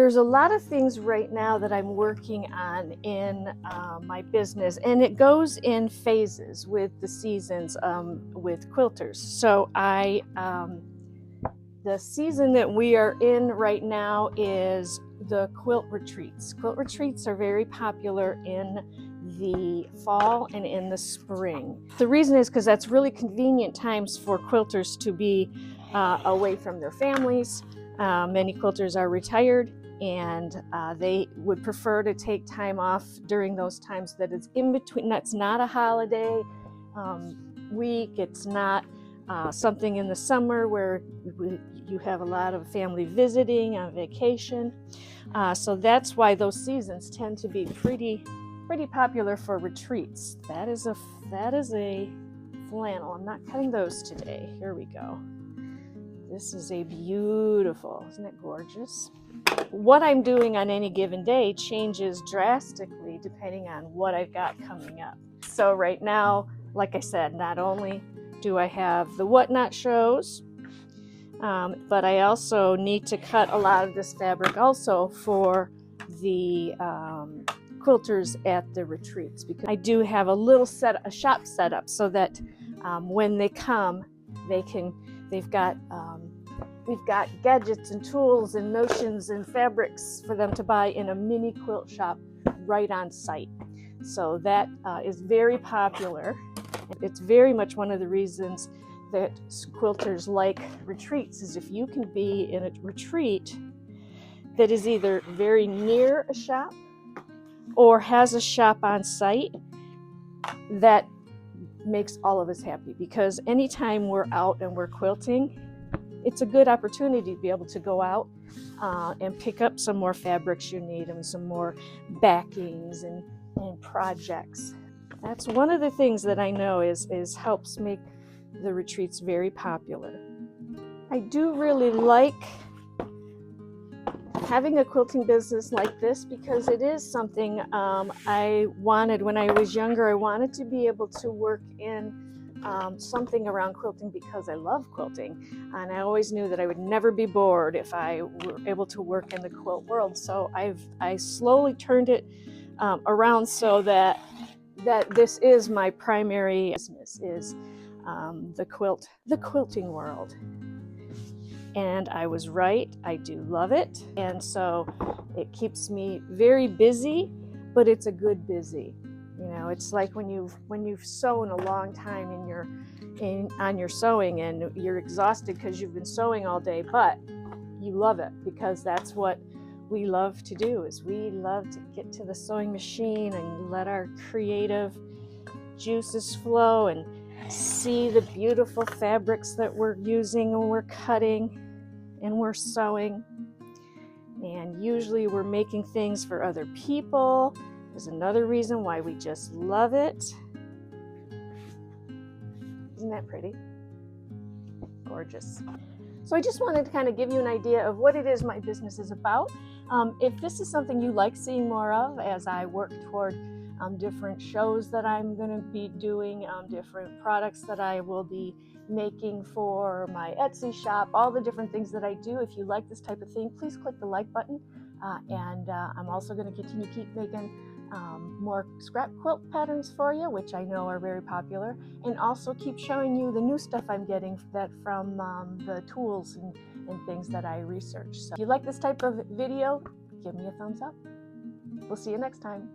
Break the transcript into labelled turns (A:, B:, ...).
A: There's a lot of things right now that I'm working on in my business, and it goes in phases with the seasons with quilters. So the season that we are in right now is the quilt retreats. Quilt retreats are very popular in the fall and in the spring. The reason is because that's really convenient times for quilters to be away from their families. Many quilters are retired, and they would prefer to take time off during those times that it's in between. That's not a holiday week. It's not something in the summer where you have a lot of family visiting on vacation. So that's why those seasons tend to be pretty popular for retreats. That is a flannel. I'm not cutting those today. Here we go. This is a beautiful, isn't it gorgeous? What I'm doing on any given day changes drastically depending on what I've got coming up. So right now, like I said, not only do I have the whatnot shows, but I also need to cut a lot of this fabric also for the quilters at the retreats, because I do have a shop set up so that when they come, we've got gadgets and tools and notions and fabrics for them to buy in a mini quilt shop right on site. So that is very popular. It's very much one of the reasons that quilters like retreats, is if you can be in a retreat that is either very near a shop or has a shop on site, that makes all of us happy, because anytime we're out and we're quilting, it's a good opportunity to be able to go out and pick up some more fabrics you need and some more backings and projects. That's one of the things that I know is helps make the retreats very popular. I do really like having a quilting business like this, because it is something I wanted when I was younger. I wanted to be able to work in something around quilting because I love quilting, and I always knew that I would never be bored if I were able to work in the quilt world. So I slowly turned it around so that this is my primary business, is the quilting world. And I was right. I do love it, and so it keeps me very busy, but it's a good busy. You know, it's like when you've sewn a long time on your sewing, and you're exhausted because you've been sewing all day, but you love it, because that's what we love to do. Is we love to get to the sewing machine and let our creative juices flow and see the beautiful fabrics that we're using when we're cutting and we're sewing. And usually we're making things for other people. There's another reason why we just love it. Isn't that pretty? Gorgeous. So I just wanted to kind of give you an idea of what it is my business is about. If this is something you like seeing more of as I work toward different shows that I'm going to be doing, different products that I will be making for my Etsy shop, all the different things that I do. If you like this type of thing, please click the like button. And I'm also going to continue to keep making more scrap quilt patterns for you, which I know are very popular, and also keep showing you the new stuff I'm getting from the tools and things that I research. So if you like this type of video, give me a thumbs up. We'll see you next time.